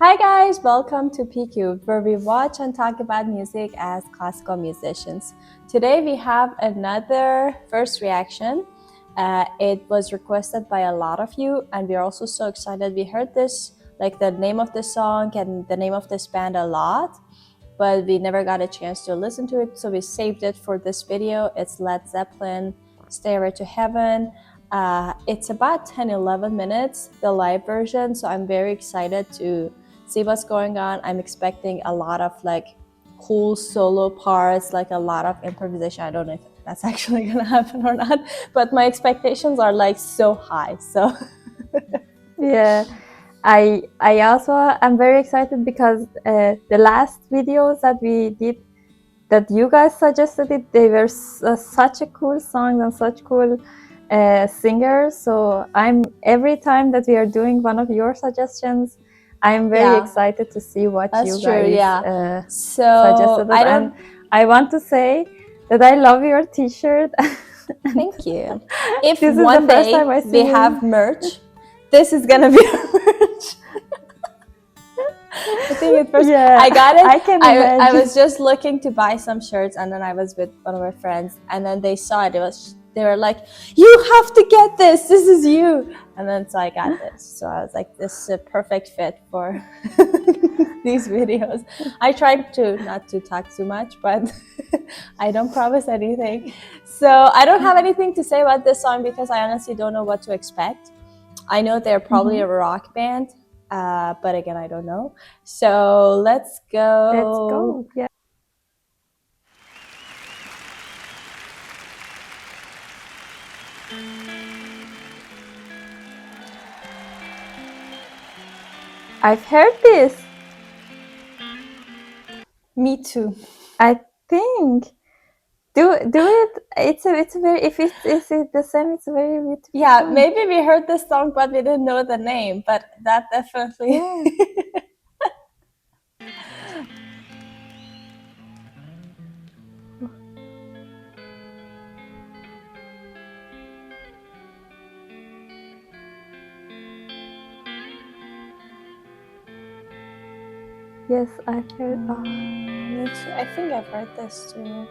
Hi guys, welcome to PQ, where we watch and talk about music as classical musicians. Today we have another first reaction. It was requested by a lot of you, and we're also so excited. We heard this, like the name of the song and the name of this band a lot, but we never got a chance to listen to it, so we saved it for this video. It's Led Zeppelin, Stairway to Heaven. It's about 10-11 minutes, the live version, so I'm very excited to see what's going on. I'm expecting a lot of cool solo parts, like a lot of improvisation. I don't know if that's actually gonna happen or not, but my expectations are like so high. So Yeah, I also am very excited because the last videos that we did that you guys suggested they were such a cool song and such cool singers. So every time that we are doing one of your suggestions, I'm very excited to see what that's you true. guys Yeah. So suggested us. And I want to say that I love your t-shirt. Thank you. If This is one the first day time I we see have you. merch, this is gonna be our merch. I think at first I got it. I can I imagine. was just looking to buy some shirts, and then I was with one of my friends, and then they saw it. They were like, "You have to get this. This is you." And then so I got this. So I was like, "This is a perfect fit for these videos." I tried to not to talk too much, but I don't promise anything. So I don't have anything to say about this song because I honestly don't know what to expect. I know they're probably a rock band, but again, I don't know. So let's go. Let's go. Yeah. I've heard this. Me too. I think do it. It's a very if it's the same. It's a very beautiful. Yeah, song. maybe we heard this song, but we didn't know the name. But that definitely. Yeah. Yes, I've heard. Oh. Me too. I think I've heard this too.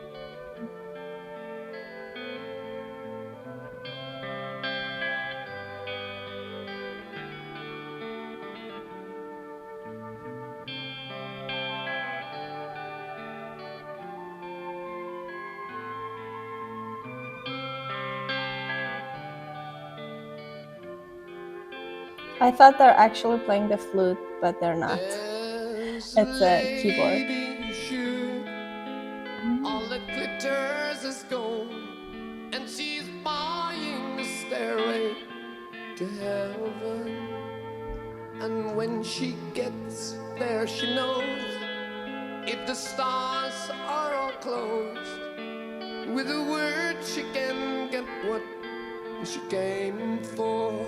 I thought they're actually playing the flute, but they're not. It's a keyboard. All that glitters is gold, and she's buying the stairway to heaven. And when she gets there, she knows if the stars are all closed, with a word she can get what she came for.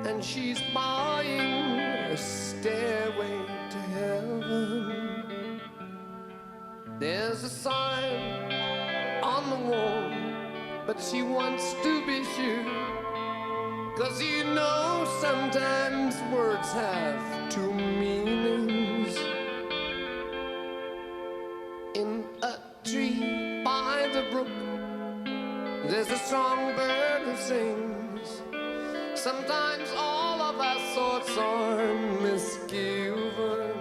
And she's buying a stairway to heaven. There's a sign on the wall, but she wants to be sure, 'cause you know sometimes words have two meanings. In a tree by the brook, there's a songbird who sings. Sometimes all of our thoughts are misgiven.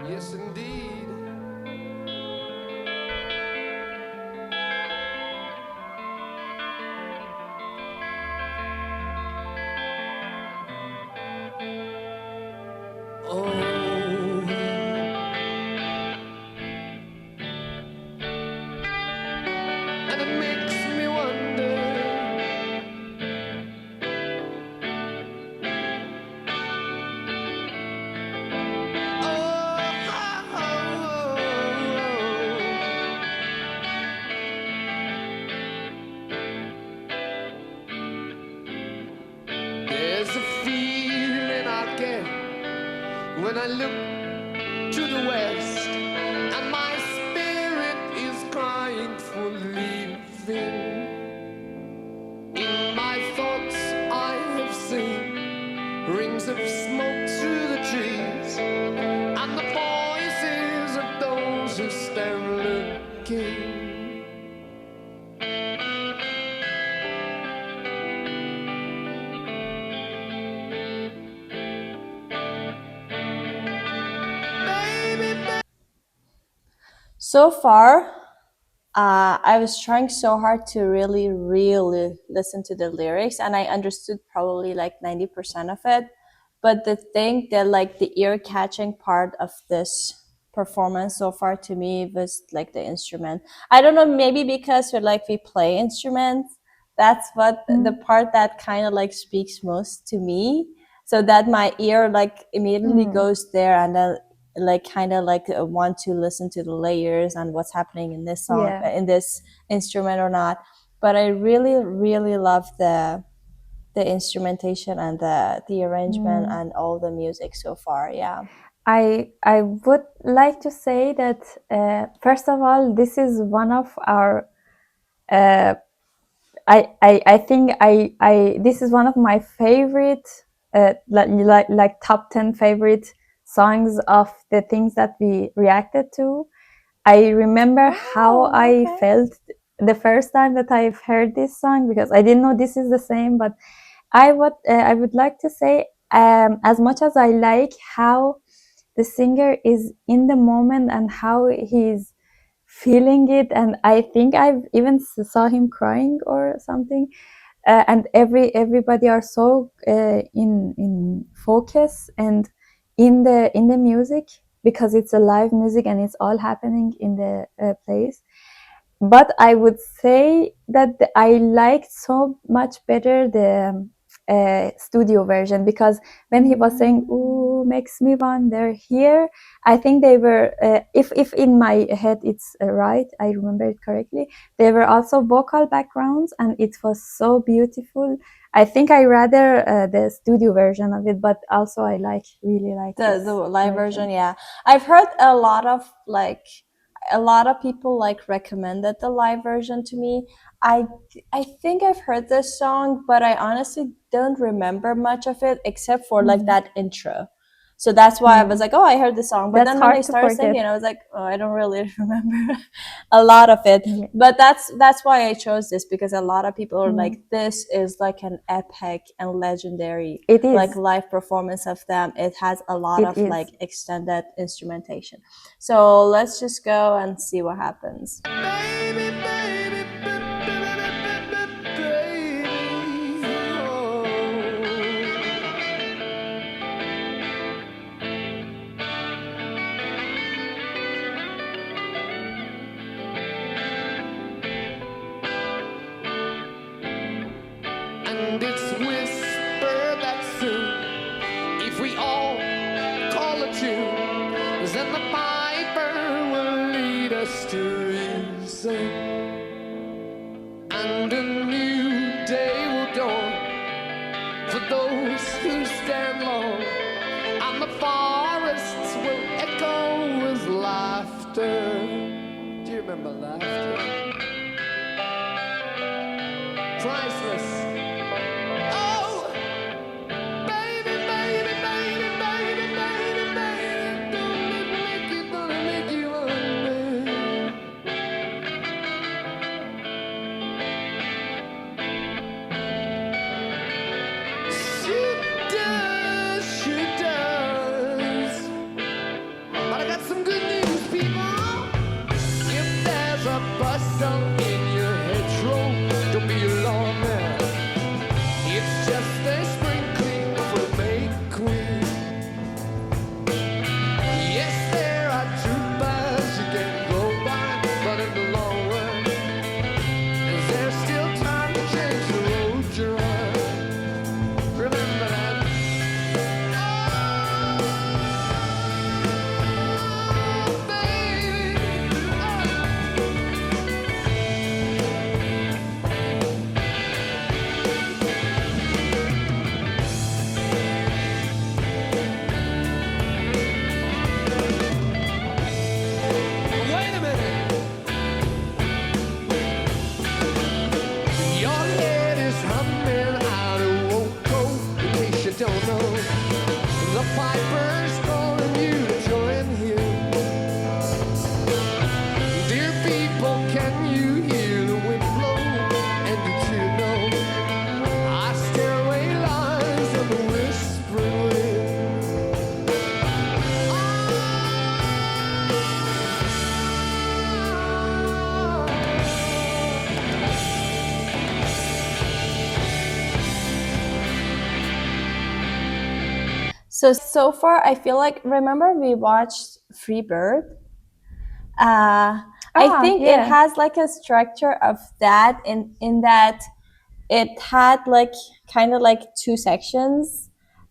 Yes, indeed. Oh, and it makes me wonder, there's a feeling I get when I look to the west, and my spirit is crying for leaving. of smoke through the trees, and the voices of those who stand looking. So far, I was trying so hard to really, really listen to the lyrics, and I understood probably like 90% of it. But the thing that, like, the ear catching part of this performance so far to me was like the instrument. I don't know, maybe because we play instruments, that's what the part that kind of like speaks most to me. So that my ear like immediately goes there, and then like kind of like want to listen to the layers and what's happening in this song, Yeah. in this instrument or not. But I really, really love the instrumentation and the arrangement and all the music so far. Yeah. I would like to say that first of all, this is one of our I think I this is one of my favorite like top 10 favorite songs of the things that we reacted to. I remember how I okay. felt the first time that I've heard this song, because I didn't know this is the same. But I would like to say, as much as I like how the singer is in the moment and how he's feeling it, and I think I've even saw him crying or something, and everybody are so in focus and in the music, because it's a live music and it's all happening in the place. But I would say that I liked so much better the studio version, because when he was saying "ooh, makes me wonder" here, I think they were if in my head it's right, I remember it correctly, there were also vocal backgrounds, and it was so beautiful. I think I rather the studio version of it, but also I really like The live version. Yeah, I've heard a lot of people like recommended the live version to me. I think I've heard this song, but I honestly don't remember much of it except for like that intro. So that's why I was like, oh, I heard the song. But That's then when they hard to started forget. singing, I was like, oh, I don't really remember a lot of it. Yeah. But that's why I chose this, because a lot of people are like, this is like an epic and legendary It is. like live performance of them. It has a lot It of is. like extended instrumentation. So let's just go and see what happens. Baby, baby, baby, oh. And it's whispered that soon, if we all call a tune, then the piper will lead us to reason, and a new day will dawn for those who stand long, and the forests will echo with laughter. Do you remember laughter? Priceless. Oh, baby, baby, baby, baby, baby, baby, gonna make you wonder. She does. But I got some good news, people. If there's a bustle in your hedgerow, don't be alarmed now. So far, I feel like, remember we watched Free Bird? I think it Yeah. has like a structure of that in that it had like kind of like two sections.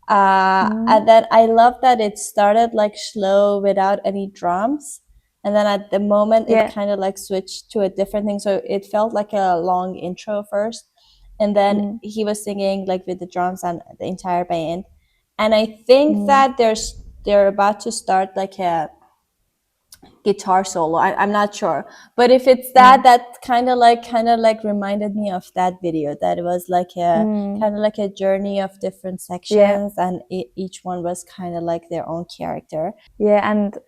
And then I love that it started like slow without any drums. And then at the moment it Yeah. kind of like switched to a different thing. So it felt like a long intro first. And then he was singing like with the drums and the entire band. And I think that they're about to start like a guitar solo. I'm not sure, but if it's that, that kind of like reminded me of that video. That it was like a kind of like a journey of different sections, and each one was kind of like their own character. Yeah, and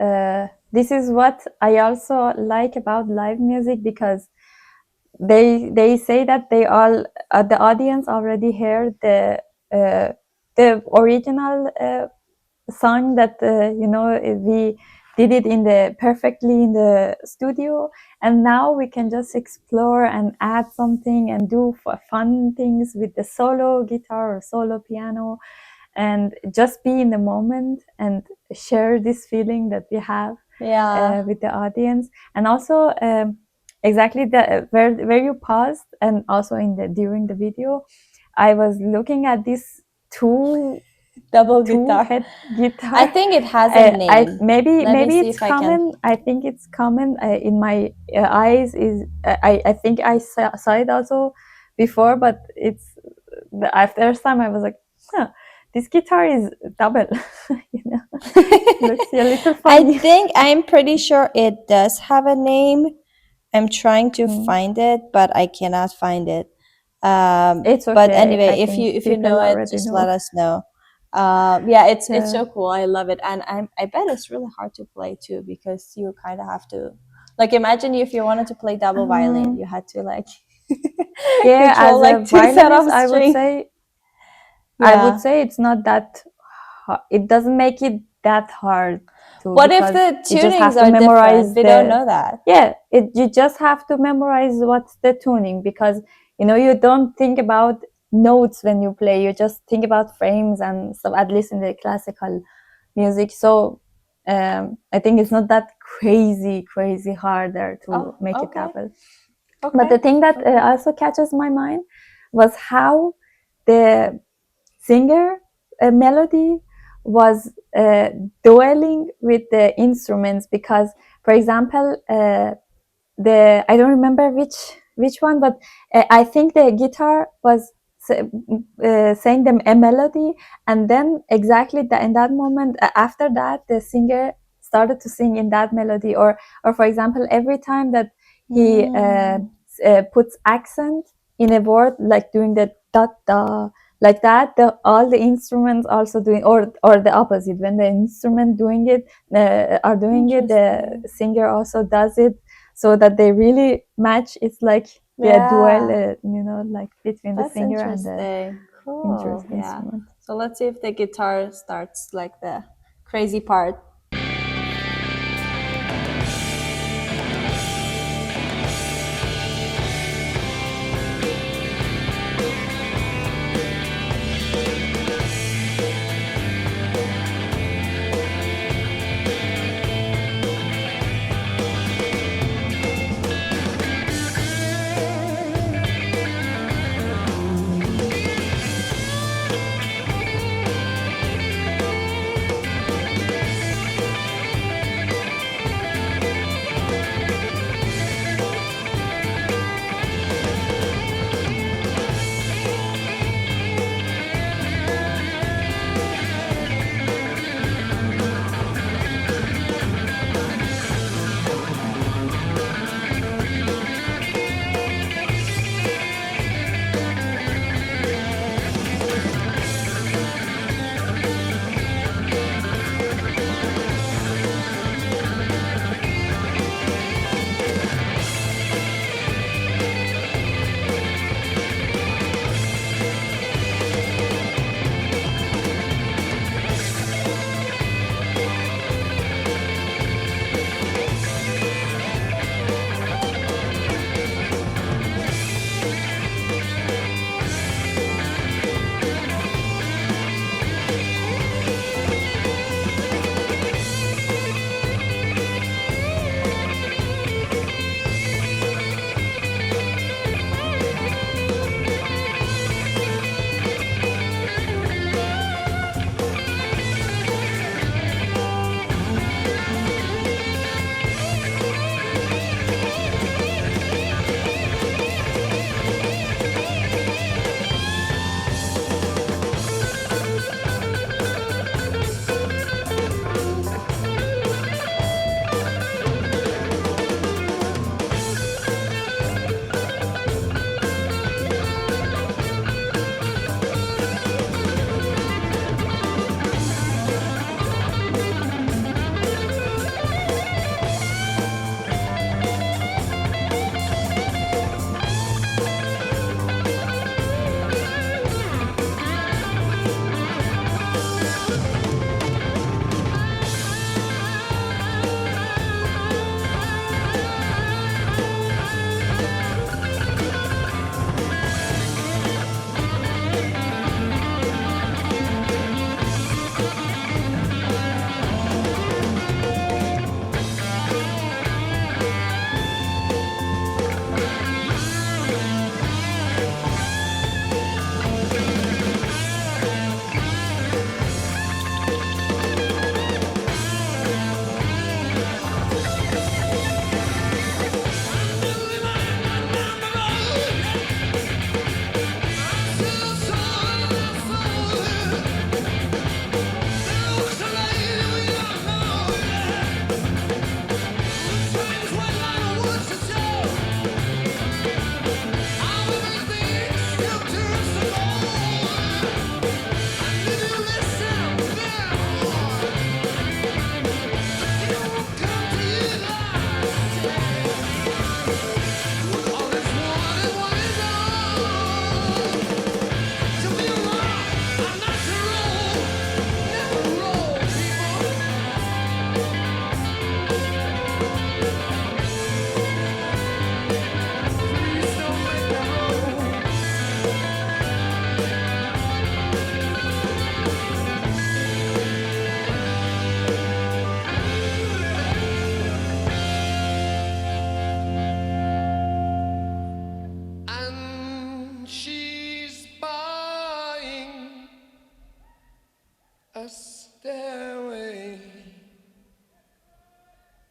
this is what I also like about live music, because they say that they all the audience already heard the original song that we did it in the perfectly in the studio, and now we can just explore and add something and do fun things with the solo guitar or solo piano, and just be in the moment and share this feeling that we have with the audience. And also exactly the where you paused, and also in the during the video I was looking at this Double two guitar. head guitar. I think it has a name. Maybe see it's if I can- common. I think it's common in my eyes. Is I think I saw it also before, but it's the first time I was like, huh, this guitar is double. You know, looks a little funny. I think I'm pretty sure it does have a name. I'm trying to find it, but I cannot find it. It's But okay. anyway, I if think you people know it, already just know. let us know. Yeah, it's Yeah. so cool. I love it, and I bet it's really hard to play too, because you kind of have to, like, imagine if you wanted to play double violin, you had to like Yeah, control as like a two set violinist, of I would string. say Yeah. it's not that it doesn't make it that hard to, What if because the you just have tunings to are memorize different? We don't know that. you just have to memorize what's the tuning, because you don't think about notes when you play, you just think about frames and stuff, at least in the classical music. So I think it's not that crazy harder to make it double. But the thing that also catches my mind was how the singer melody was dueling with the instruments, because for example I don't remember which one, but I think the guitar was saying them a melody, and then exactly in that moment after that the singer started to sing in that melody, or for example every time that he puts accent in a word, like doing the da da like that, all the instruments also doing, or the opposite, when the instrument doing it are doing it, the singer also does it, so that they really match. It's like the duel, like between the singer and the Cool. instrument. So let's see if the guitar starts like the crazy part.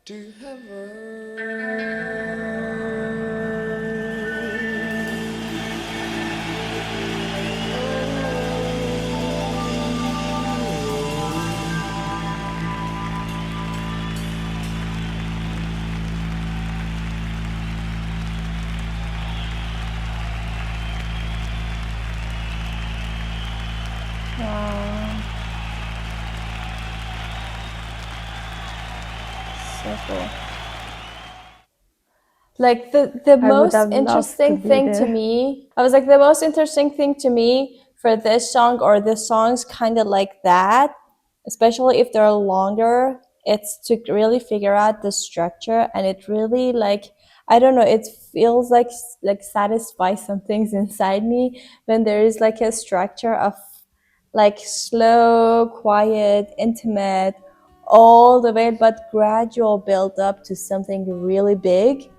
to heaven. Wow. So cool. Like the I would most have loved to interesting be thing to there. me, I was like, the most interesting thing to me for this song, or the songs kind of like that, especially if they're longer, it's to really figure out the structure. And it really, like, I don't know, it feels like satisfies some things inside me when there is like a structure of like slow, quiet, intimate, all the way, but gradual build up to something really big.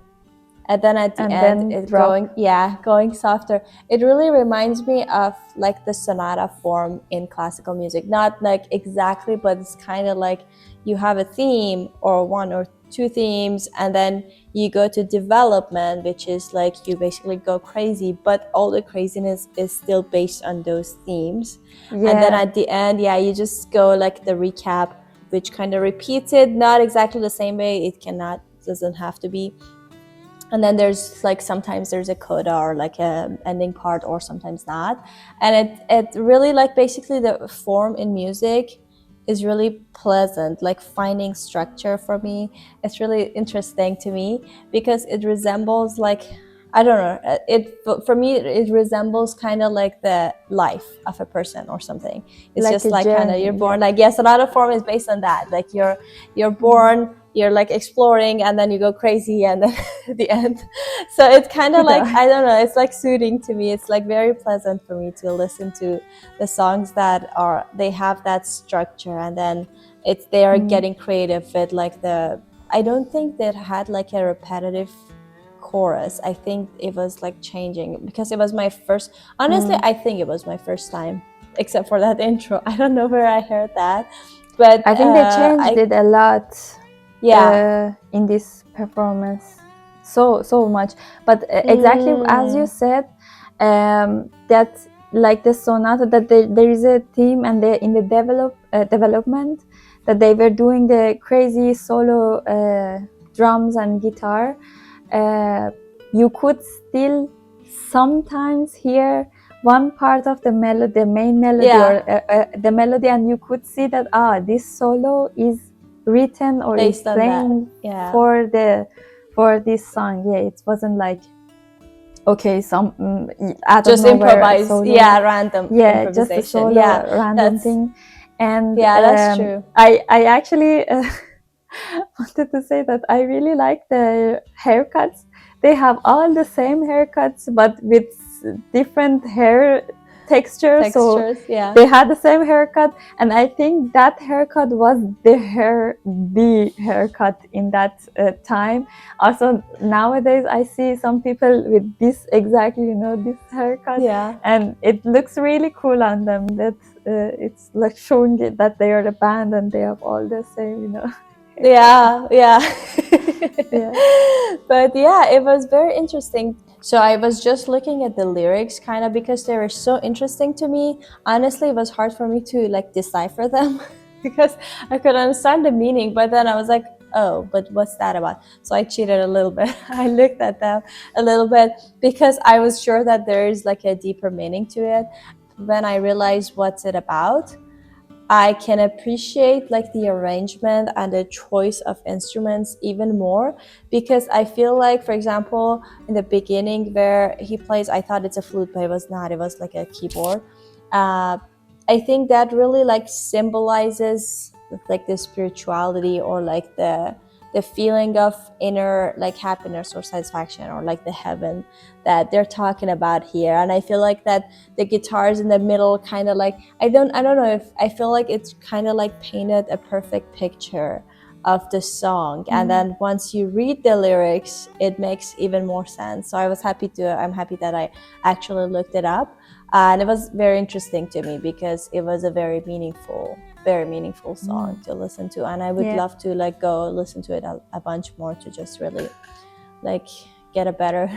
And then at the And end, then it drop. going softer. It really reminds me of like the sonata form in classical music. Not like exactly, but it's kind of like you have a theme or one or two themes, and then you go to development, which is like you basically go crazy, but all the craziness is still based on those themes. Yeah. And then at the end, you just go like the recap, which kind of repeats it, not exactly the same way. It doesn't have to be. And then there's like sometimes there's a coda or like a ending part, or sometimes not. And it really, like, basically the form in music is really pleasant. Like finding structure for me, it's really interesting to me because it resembles, like, I don't know, it for me it resembles kind of like the life of a person or something. It's Like just a like kind of journey, you're born, yeah. like, yes, a lot of form is based on that. Like you're born, you're like exploring, and then you go crazy, and then at the end. So it's kind of like, I don't know, it's like soothing to me. It's like very pleasant for me to listen to the songs that they have that structure, and then they are getting creative with like I don't think they had like a repetitive chorus. I think it was like changing because it was my first, honestly, I think it was my first time, except for that intro. I don't know where I heard that, but I think they changed it a lot. In this performance, so much. But exactly as you said, that like the sonata, that there is a theme, and they in the development that they were doing the crazy solo drums and guitar. You could still sometimes hear one part of the melody, the main melody, or the melody, and you could see that this solo is written or based is on playing that. for this song. It wasn't like, okay, some out just of nowhere improvise, solo, random improvisation. just a solo random thing. And that's true. I actually wanted to say that I really like the haircuts. They have all the same haircuts, but with different hair textures. So they had the same haircut, and I think that haircut was the haircut in that time. Also nowadays I see some people with this exactly, this haircut, and it looks really cool on them. That it's like showing it that they are a band and they have all the same, But it was very interesting. So I was just looking at the lyrics kind of because they were so interesting to me. Honestly, it was hard for me to like decipher them because I could understand the meaning, but then I was like, oh, but what's that about? So I cheated a little bit. I looked at them a little bit because I was sure that there is like a deeper meaning to it. When I realized what's it about, I can appreciate like the arrangement and the choice of instruments even more, because I feel like, for example, in the beginning where he plays, I thought it's a flute, but it was not. It was like a keyboard. I think that really like symbolizes like the spirituality, or like the feeling of inner like happiness or satisfaction, or like the heaven that they're talking about here. And I feel like that the guitars in the middle kind of like, I don't know if I feel like it's kind of like painted a perfect picture of the song, and then once you read the lyrics, it makes even more sense. So I'm happy that I actually looked it up, and it was very interesting to me because it was a very meaningful song to listen to, and I would Yeah. love to like go listen to it a bunch more to just really like get a better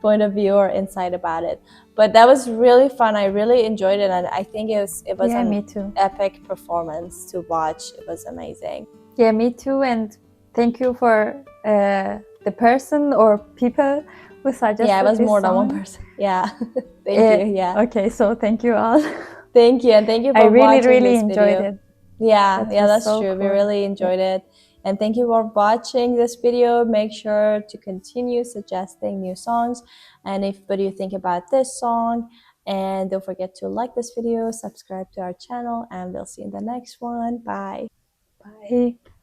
point of view or insight about it. But that was really fun. I really enjoyed it, and I think it was Yeah, me an too. epic performance to watch. It was amazing. Yeah, me too. And thank you for the person or people who suggested Yeah, it was this more than one song. person. Yeah. Thank you. Yeah. Okay, so thank you all. Thank you, and thank you for I really, watching really this enjoyed video. it. Yeah, That yeah, was that's so true. We cool. really enjoyed it. And thank you for watching this video. Make sure to continue suggesting new songs. And if what do you think about this song? And don't forget to like this video, subscribe to our channel, and we'll see you in the next one. Bye. Bye.